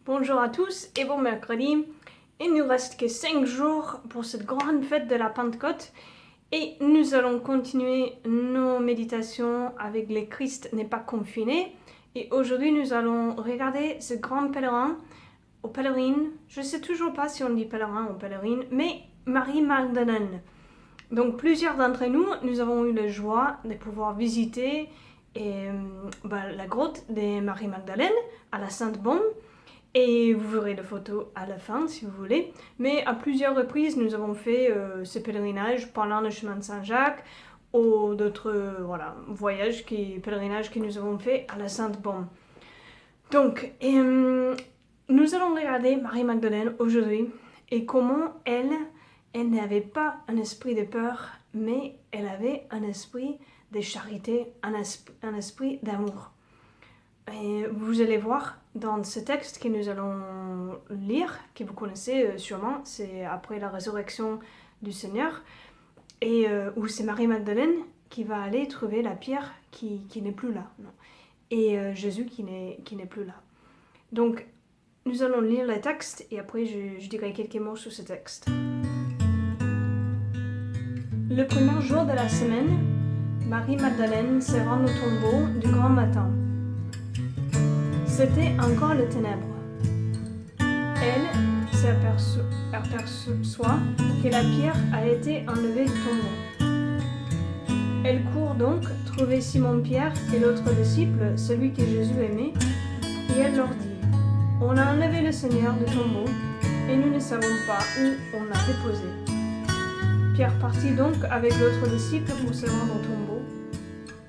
Bonjour à tous et bon mercredi. Il ne nous reste que 5 jours pour cette grande fête de la Pentecôte et nous allons continuer nos méditations avec le Christ n'est pas confiné. Et aujourd'hui nous allons regarder ce grand pèlerin ou pèlerine. Je ne sais toujours pas si on dit pèlerin ou pèlerine, mais Marie Magdalène. Donc plusieurs d'entre nous, nous avons eu la joie de pouvoir visiter la grotte de Marie Magdalène à la Sainte-Baume. Et vous verrez les photos à la fin si vous voulez. Mais à plusieurs reprises, nous avons fait ce pèlerinage pendant le chemin de Saint-Jacques ou d'autres pèlerinages que nous avons fait à la Sainte-Baume. Donc, nous allons regarder Marie Magdalène aujourd'hui et comment elle n'avait pas un esprit de peur, mais elle avait un esprit de charité, un esprit d'amour. Et vous allez voir dans ce texte que nous allons lire, que vous connaissez sûrement, c'est après la résurrection du Seigneur, et où c'est Marie Magdalène qui va aller trouver la pierre qui n'est plus là, non. Et Jésus qui n'est plus là. Donc, nous allons lire le texte et après je dirai quelques mots sur ce texte. Le premier jour de la semaine, Marie Magdalène se rend au tombeau du grand matin. C'était encore les ténèbres. Elle s'aperçoit que la pierre a été enlevée du tombeau. Elle court donc trouver Simon-Pierre et l'autre disciple, celui que Jésus aimait, et elle leur dit : « On a enlevé le Seigneur du tombeau, et nous ne savons pas où on l'a déposé. » Pierre partit donc avec l'autre disciple pour se rendre au tombeau.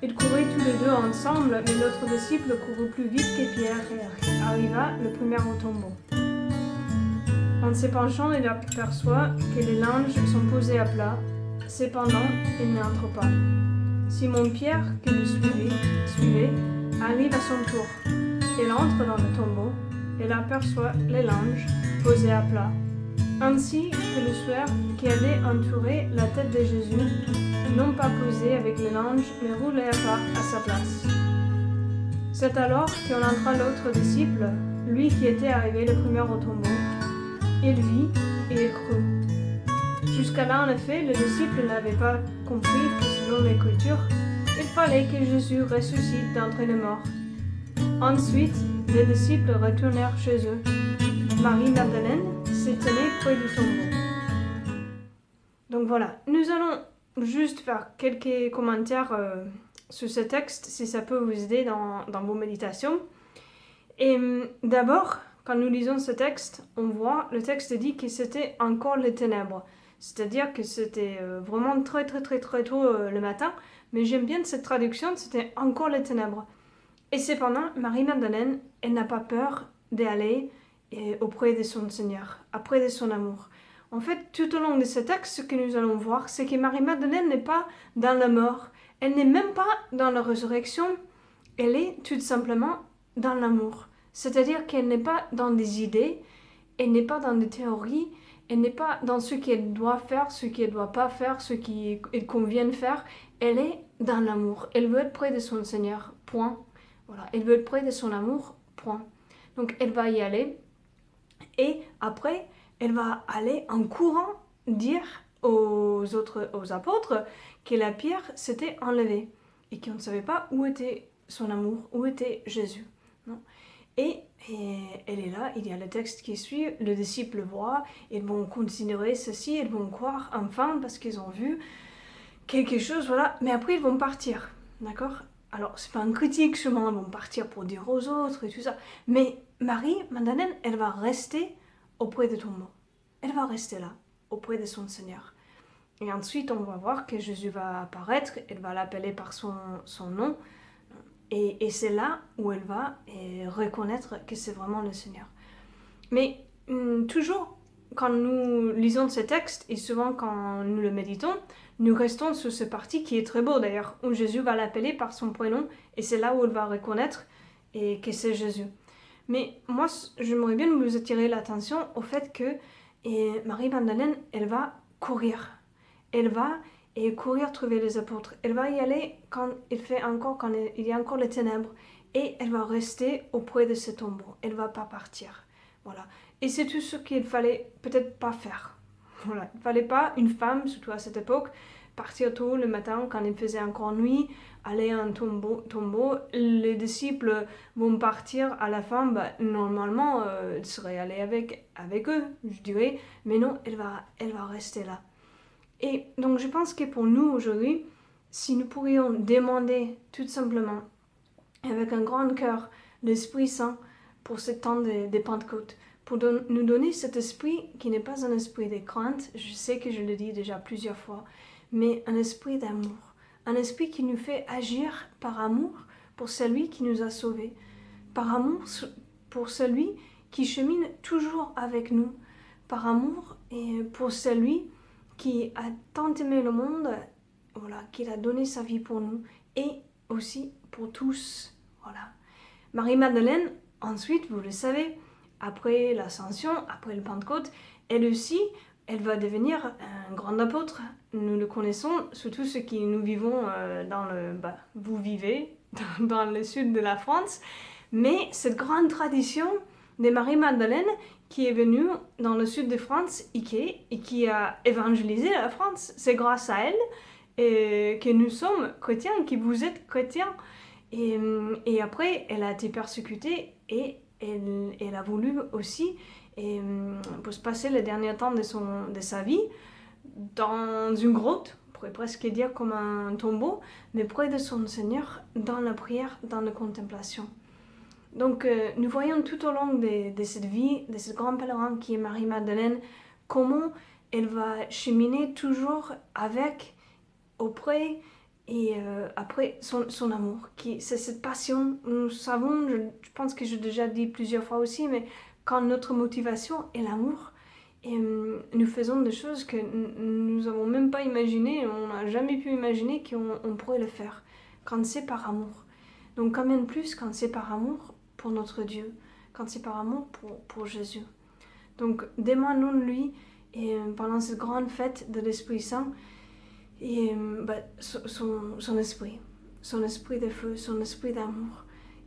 Ils couraient tous les deux ensemble, mais l'autre disciple courut plus vite que Pierre et arriva le premier au tombeau. En se penchant, il aperçoit que les linges sont posés à plat. Cependant, il n'entre pas. Simon-Pierre, qui le suivait, arrive à son tour. Il entre dans le tombeau. Il aperçoit les linges posés à plat, ainsi que le suaire qui avait entouré la tête de Jésus, non pas posé avec les linges, mais roulé à part à sa place. C'est alors qu'on entra l'autre disciple, lui qui était arrivé le premier au tombeau. Il vit et il crut. Jusqu'à là, en effet, le disciple n'avait pas compris que selon l'Écriture, il fallait que Jésus ressuscite d'entre les morts. Ensuite, les disciples retournèrent chez eux. Marie Magdalène se tenait près du tombeau. Donc voilà, nous allons juste faire quelques commentaires sur ce texte, si ça peut vous aider dans vos méditations. Et d'abord, quand nous lisons ce texte, on voit, le texte dit que c'était encore les ténèbres. C'est-à-dire que c'était vraiment très tôt le matin, mais j'aime bien cette traduction, c'était encore les ténèbres. Et cependant, Marie Magdalène, elle n'a pas peur d'aller auprès de son Seigneur, auprès de son amour. En fait, tout au long de ce texte, ce que nous allons voir, c'est que Marie Magdalène n'est pas dans la mort, elle n'est même pas dans la résurrection, elle est tout simplement dans l'amour. C'est-à-dire qu'elle n'est pas dans des idées, elle n'est pas dans des théories, elle n'est pas dans ce qu'elle doit faire, ce qu'elle ne doit pas faire, ce qu'il convient de faire. Elle est dans l'amour. Elle veut être près de son Seigneur, point. Voilà, elle veut être près de son amour, point. Donc elle va y aller et après, elle va aller en courant dire aux apôtres que la pierre s'était enlevée et qu'on ne savait pas où était son amour, où était Jésus. Non. Et elle est là, il y a le texte qui suit, le disciple voit, ils vont considérer ceci, ils vont croire enfin parce qu'ils ont vu quelque chose, voilà, mais après ils vont partir, d'accord ? Alors, c'est pas une critique, sûrement, ils vont partir pour dire aux autres et tout ça, mais Marie Magdalène, elle va rester auprès de tombeau. Elle va rester là, auprès de son Seigneur. Et ensuite, on va voir que Jésus va apparaître, elle va l'appeler par son nom, et c'est là où elle va reconnaître que c'est vraiment le Seigneur. Mais toujours, quand nous lisons ce texte, et souvent quand nous le méditons, nous restons sur ce parti qui est très beau d'ailleurs, où Jésus va l'appeler par son prénom, et c'est là où elle va reconnaître que c'est Jésus. Mais moi, j'aimerais bien vous attirer l'attention au fait que Marie Magdalène, elle va courir. Elle va courir trouver les apôtres. Elle va y aller quand il y a encore les ténèbres. Et elle va rester auprès de ce tombeau. Elle ne va pas partir. Voilà. Et c'est tout ce qu'il fallait peut-être pas faire. Voilà. Il ne fallait pas, une femme, surtout à cette époque, partir tôt le matin quand il faisait encore nuit, aller à un tombeau. Les disciples vont partir à la fin, normalement, elle serait allée avec eux, je dirais, mais non, elle va rester là. Et donc je pense que pour nous aujourd'hui, si nous pourrions demander tout simplement, avec un grand cœur, l'Esprit Saint pour ce temps des Pentecôtes, pour nous donner cet esprit qui n'est pas un esprit de crainte, je sais que je le dis déjà plusieurs fois, mais un esprit d'amour. Un esprit qui nous fait agir par amour pour celui qui nous a sauvés, par amour pour celui qui chemine toujours avec nous, par amour et pour celui qui a tant aimé le monde, voilà, qu'il a donné sa vie pour nous et aussi pour tous. Voilà. Marie-Madeleine, ensuite, vous le savez, après l'Ascension, après le Pentecôte, elle aussi, elle va devenir un grand apôtre. Nous le connaissons, surtout ceux qui nous vivons vous vivez dans le sud de la France. Mais cette grande tradition de Marie-Madeleine qui est venue dans le sud de France et qui a évangélisé la France, c'est grâce à elle que nous sommes chrétiens, que vous êtes chrétiens. Et après, elle a été persécutée et elle a voulu aussi, pour se passer le dernier temps de sa vie, dans une grotte, on pourrait presque dire comme un tombeau, mais près de son Seigneur, dans la prière, dans la contemplation. Donc nous voyons tout au long de cette vie, de ce grand pèlerin qui est Marie-Madeleine, comment elle va cheminer toujours avec, auprès et après son amour. C'est cette passion, nous savons, je pense que j'ai déjà dit plusieurs fois aussi, mais quand notre motivation est l'amour, et nous faisons des choses que nous n'avons même pas imaginées, on n'a jamais pu imaginer qu'on pourrait le faire, quand c'est par amour. Donc quand même plus quand c'est par amour pour notre Dieu, quand c'est par amour pour Jésus. Donc demandons-lui pendant cette grande fête de l'Esprit Saint, et son esprit de feu, son esprit d'amour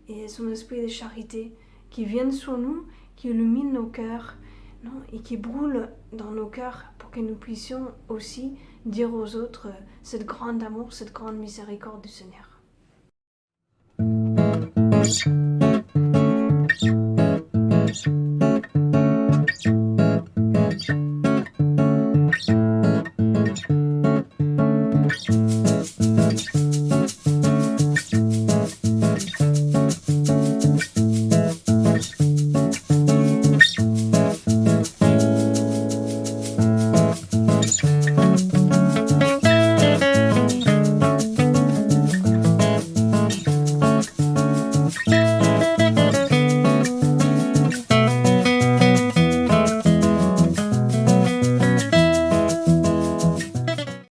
et son esprit de charité qui viennent sur nous, qui illumine nos cœurs, non, et qui brûle dans nos cœurs pour que nous puissions aussi dire aux autres cette grande amour, cette grande miséricorde du Seigneur.